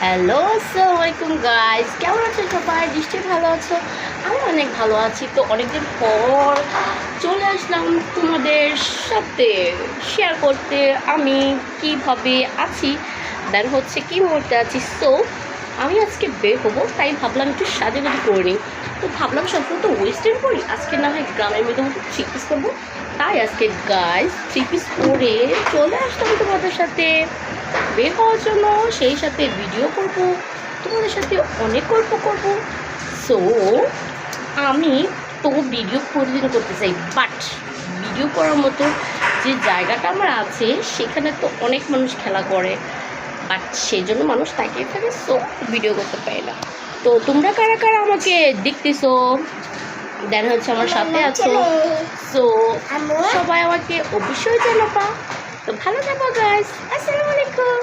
Hello, আসসালামু আলাইকুম guys, কেমন আছো সবাই? নিশ্চয়ই ভালো আছো। আমি অনেক ভালো আছি। তো অনেকদিন পর চলে আসলাম তোমাদের সাথে শেয়ার করতে আমি কিভাবে আছি, দেন হচ্ছে কি মুহূর্তে আছি। সো আমি আজকে বের হবো, তাই ভাবলাম একটু সাজুগুজু করে নিই। তো ভাবলাম সবসময় তো ওয়েস্টার্ন পরি, আজকে না হয় গ্রামের মধ্যে মতো থ্রি পিস করবো। তাই আজকে গাইস থ্রি পিস পরে চলে আসলাম তোমাদের সাথে বের হওয়ার জন্য, সেই সাথে ভিডিও করব, তোমাদের সাথে অনেক গল্প করব। সো আমি তো ভিডিও প্রতিদিন করতে চাই, বাট ভিডিও করার মতো যে জায়গাটা আমার আছে সেখানে তো অনেক মানুষ খেলা করে, বাট সেই জন্য মানুষ তাকিয়ে থাকে, সো ভিডিও করতে পারি না। তো তোমরা কারা কারা আমাকে দেখতেছো, দেন হচ্ছে আমার সাথে আছো, সো সবাই আমাকে অবশ্যই জানাবা। তো ভালো থাকো গাইস, আসসালামু আলাইকুম।